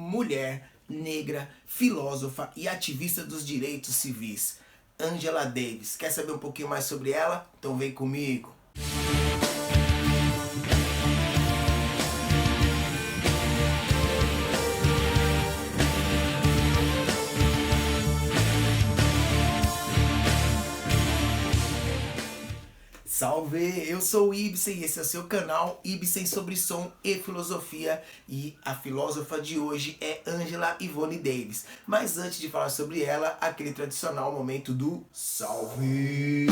mulher, negra, filósofa e ativista dos direitos civis, Angela Davis. Quer saber um pouquinho mais sobre ela? Então vem comigo. Salve! Eu sou o Ibsen e esse é o seu canal Ibsen sobre som e filosofia, e a filósofa de hoje é Angela Yvonne Davis. Mas antes de falar sobre ela, aquele tradicional momento do salve!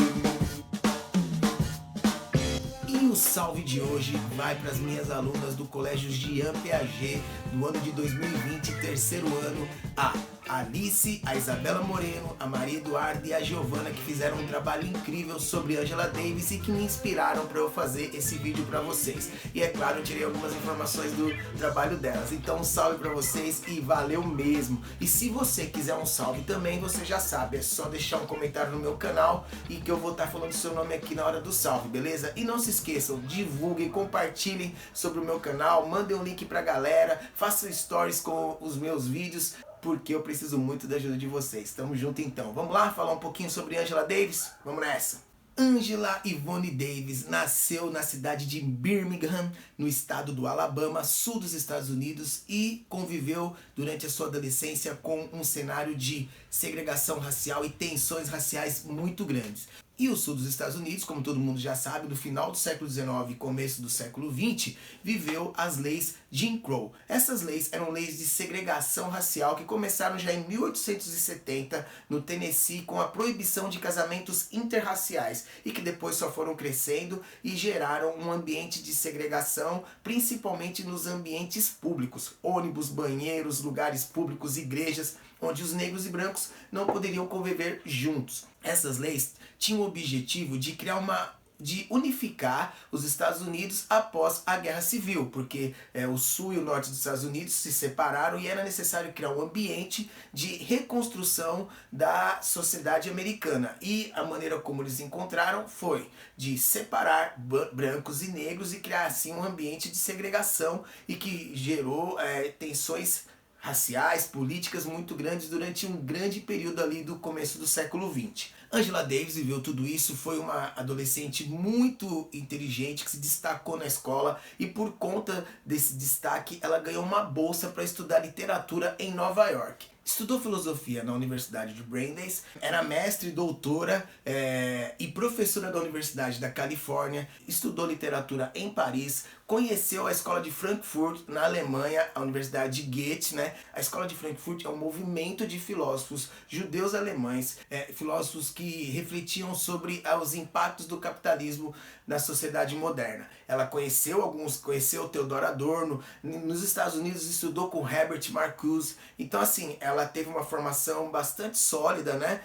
E o salve de hoje vai para as minhas alunas do Colégio Jean Piaget do ano de 2020, terceiro ano, a Alice, a Isabela Moreno, a Maria Eduarda e a Giovana, que fizeram um trabalho incrível sobre Angela Davis e que me inspiraram para eu fazer esse vídeo para vocês. E é claro, eu tirei algumas informações do trabalho delas. Então um salve para vocês e valeu mesmo. E se você quiser um salve também, você já sabe, é só deixar um comentário no meu canal e que eu vou estar falando seu nome aqui na hora do salve, beleza? E não se esqueçam, divulguem, compartilhem sobre o meu canal, mandem um link pra galera, façam stories com os meus vídeos, porque eu preciso muito da ajuda de vocês. Tamo junto então. Vamos lá falar um pouquinho sobre Angela Davis? Vamos nessa! Angela Yvonne Davis nasceu na cidade de Birmingham, no estado do Alabama, sul dos Estados Unidos, e conviveu durante a sua adolescência com um cenário de segregação racial e tensões raciais muito grandes. E o sul dos Estados Unidos, como todo mundo já sabe, no final do século XIX e começo do século XX, viveu as leis Jim Crow. Essas leis eram leis de segregação racial que começaram já em 1870 no Tennessee com a proibição de casamentos interraciais e que depois só foram crescendo e geraram um ambiente de segregação, principalmente nos ambientes públicos, ônibus, banheiros, lugares públicos, igrejas, onde os negros e brancos não poderiam conviver juntos. Essas leis tinham o objetivo de de unificar os Estados Unidos após a Guerra Civil, porque o sul e o norte dos Estados Unidos se separaram e era necessário criar um ambiente de reconstrução da sociedade americana. E a maneira como eles encontraram foi de separar brancos e negros e criar assim um ambiente de segregação e que gerou tensões raciais, políticas muito grandes durante um grande período ali do começo do século XX. Angela Davis viveu tudo isso, foi uma adolescente muito inteligente que se destacou na escola e por conta desse destaque ela ganhou uma bolsa para estudar literatura em Nova York. Estudou filosofia na Universidade de Brandeis, era mestre, doutora e professora da Universidade da Califórnia, estudou literatura em Paris, conheceu a Escola de Frankfurt na Alemanha, a Universidade de Goethe, né? A Escola de Frankfurt é um movimento de filósofos judeus alemães, filósofos que refletiam sobre os impactos do capitalismo na sociedade moderna. Ela conheceu Theodor Adorno, nos Estados Unidos estudou com Herbert Marcuse, então assim, ela teve uma formação bastante sólida, né?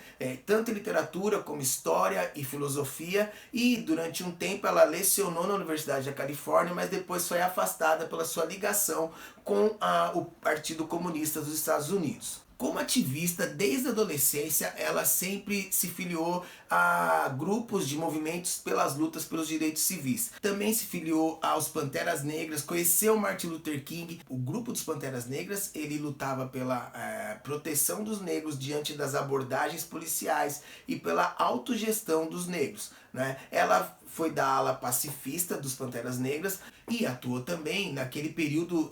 Tanto em literatura como história e filosofia, e durante um tempo ela lecionou na Universidade da Califórnia, mas depois foi afastada pela sua ligação com o Partido Comunista dos Estados Unidos. Como ativista, desde a adolescência, ela sempre se filiou a grupos de movimentos pelas lutas pelos direitos civis. Também se filiou aos Panteras Negras, conheceu Martin Luther King. O grupo dos Panteras Negras, ele lutava pela proteção dos negros diante das abordagens policiais e pela autogestão dos negros, né? Ela foi da ala pacifista dos Panteras Negras e atuou também naquele período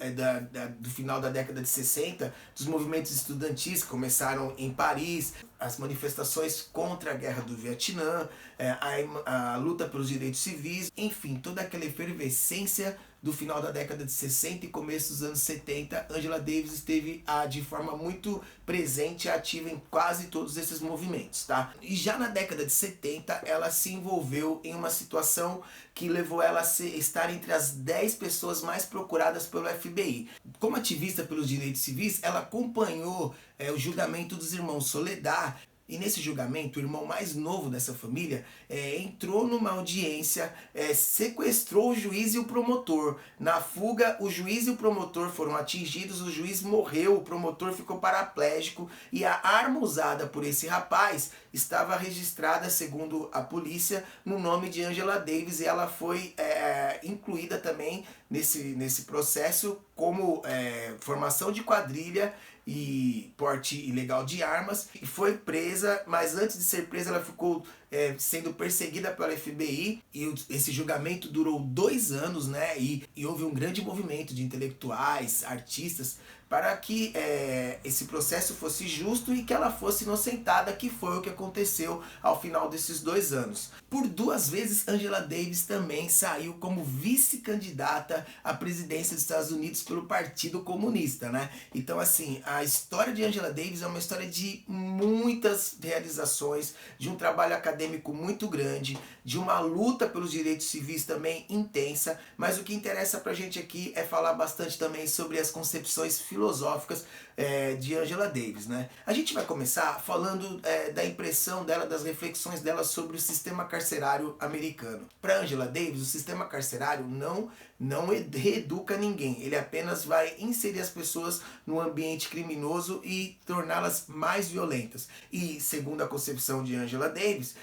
do final da década de 60, dos movimentos estudantis que começaram em Paris, as manifestações contra a guerra do Vietnã, a luta pelos direitos civis, enfim, toda aquela efervescência do final da década de 60 e começo dos anos 70, Angela Davis esteve de forma muito presente e ativa em quase todos esses movimentos, tá? E já na década de 70, ela se envolveu em uma situação que levou ela a estar entre as 10 pessoas mais procuradas pelo FBI. Como ativista pelos direitos civis, ela acompanhou o julgamento dos irmãos Soledad. E nesse julgamento, o irmão mais novo dessa família entrou numa audiência, sequestrou o juiz e o promotor. Na fuga, o juiz e o promotor foram atingidos, o juiz morreu, o promotor ficou paraplégico e a arma usada por esse rapaz estava registrada, segundo a polícia, no nome de Angela Davis, e ela foi incluída também nesse processo como formação de quadrilha e porte ilegal de armas, e foi presa, mas antes de ser presa ela ficou sendo perseguida pela FBI, e esse julgamento durou 2 anos, né? E houve um grande movimento de intelectuais, artistas, para que esse processo fosse justo e que ela fosse inocentada, que foi o que aconteceu ao final desses 2 anos. Por 2 vezes, Angela Davis também saiu como vice-candidata à presidência dos Estados Unidos pelo Partido Comunista, né? Então, assim, a história de Angela Davis é uma história de muitas realizações, de um trabalho acadêmico muito grande, de uma luta pelos direitos civis também intensa, mas o que interessa pra gente aqui é falar bastante também sobre as concepções filosóficas de Angela Davis, né? A gente vai começar falando da impressão dela, das reflexões dela sobre o sistema carcerário americano. Para Angela Davis, o sistema carcerário não reeduca ninguém, ele apenas vai inserir as pessoas no ambiente criminoso e torná-las mais violentas. E, segundo a concepção de Angela Davis,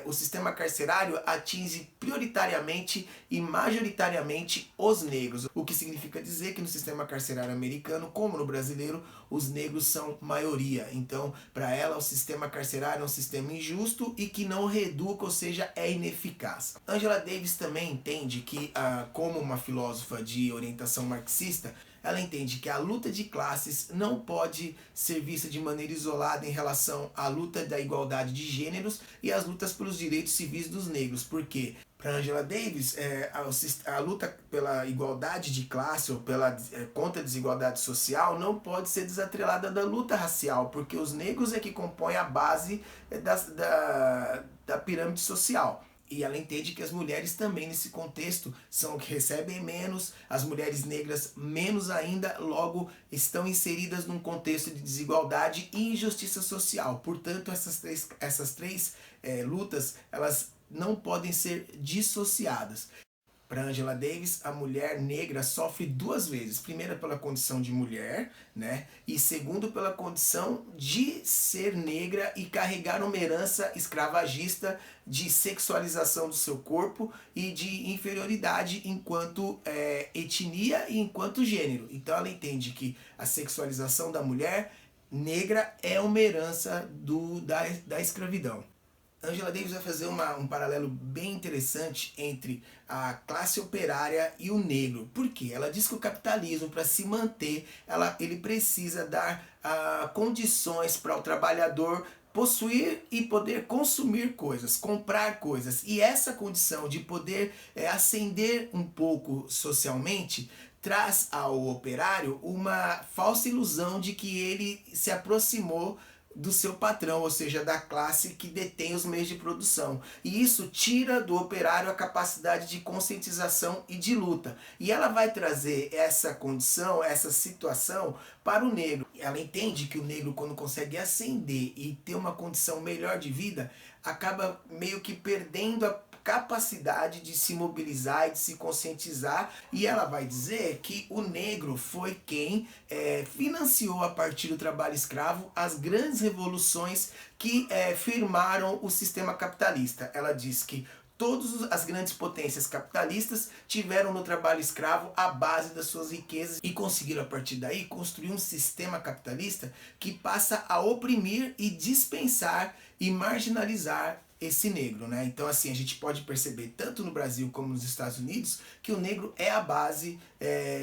o sistema carcerário atinge prioritariamente e majoritariamente os negros, o que significa dizer que no sistema carcerário americano, como no brasileiro, os negros são maioria. Então, para ela, o sistema carcerário é um sistema injusto e que não reeduca, ou seja, é ineficaz. Angela Davis também entende que, como uma filósofa de orientação marxista, ela entende que a luta de classes não pode ser vista de maneira isolada em relação à luta da igualdade de gêneros e às lutas pelos direitos civis dos negros. Por quê? Para Angela Davis, a luta pela igualdade de classe ou contra a desigualdade social não pode ser desatrelada da luta racial, porque os negros é que compõem a base da pirâmide social. E ela entende que as mulheres também nesse contexto são que recebem menos, as mulheres negras menos ainda, logo estão inseridas num contexto de desigualdade e injustiça social. Portanto, essas três lutas, elas não podem ser dissociadas. Para Angela Davis, a mulher negra sofre 2 vezes. Primeiro, pela condição de mulher, né? E segundo, pela condição de ser negra e carregar uma herança escravagista de sexualização do seu corpo e de inferioridade enquanto etnia e enquanto gênero. Então ela entende que a sexualização da mulher negra é uma herança da escravidão. Angela Davis vai fazer um paralelo bem interessante entre a classe operária e o negro. Por quê? Ela diz que o capitalismo, para se manter, ele precisa dar condições para o trabalhador possuir e poder consumir coisas, comprar coisas. E essa condição de poder ascender um pouco socialmente traz ao operário uma falsa ilusão de que ele se aproximou do seu patrão, ou seja, da classe que detém os meios de produção. E isso tira do operário a capacidade de conscientização e de luta. E ela vai trazer essa condição, essa situação para o negro. Ela entende que o negro, quando consegue ascender e ter uma condição melhor de vida, acaba meio que perdendo a capacidade de se mobilizar e de se conscientizar, e ela vai dizer que o negro foi quem financiou a partir do trabalho escravo as grandes revoluções que firmaram o sistema capitalista. Ela diz que todas as grandes potências capitalistas tiveram no trabalho escravo a base das suas riquezas e conseguiram a partir daí construir um sistema capitalista que passa a oprimir e dispensar e marginalizar esse negro, né? Então, assim, a gente pode perceber tanto no Brasil como nos Estados Unidos que o negro é a base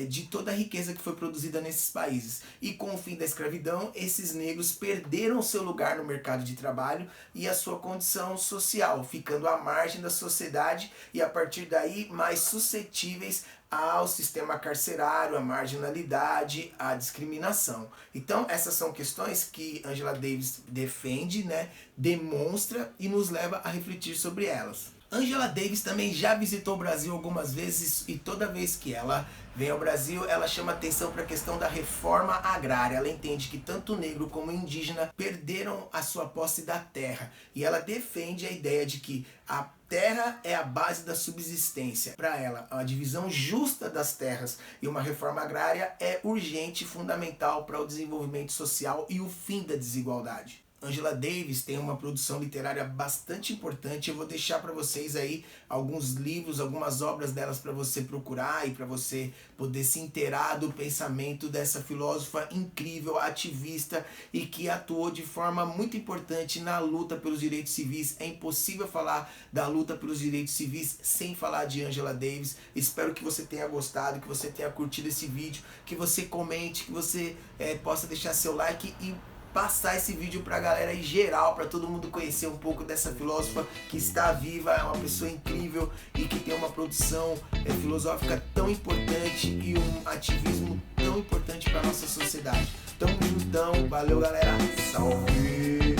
de toda a riqueza que foi produzida nesses países. E com o fim da escravidão, esses negros perderam seu lugar no mercado de trabalho e a sua condição social, ficando à margem da sociedade e a partir daí mais suscetíveis ao sistema carcerário, à marginalidade, à discriminação. Então, essas são questões que Angela Davis defende, né, demonstra e nos leva a refletir sobre elas. Angela Davis também já visitou o Brasil algumas vezes e toda vez que ela vem ao Brasil, ela chama atenção para a questão da reforma agrária. Ela entende que tanto o negro como o indígena perderam a sua posse da terra e ela defende a ideia de que a terra é a base da subsistência. Para ela, a divisão justa das terras e uma reforma agrária é urgente e fundamental para o desenvolvimento social e o fim da desigualdade. Angela Davis tem uma produção literária bastante importante. Eu vou deixar para vocês aí alguns livros, algumas obras delas para você procurar e para você poder se inteirar do pensamento dessa filósofa incrível, ativista e que atuou de forma muito importante na luta pelos direitos civis. É impossível falar da luta pelos direitos civis sem falar de Angela Davis. Espero que você tenha gostado, que você tenha curtido esse vídeo, que você comente, que você possa deixar seu like e passar esse vídeo pra galera em geral, pra todo mundo conhecer um pouco dessa filósofa que está viva, é uma pessoa incrível e que tem uma produção filosófica tão importante e um ativismo tão importante pra nossa sociedade. Tamo juntão, valeu galera, salve!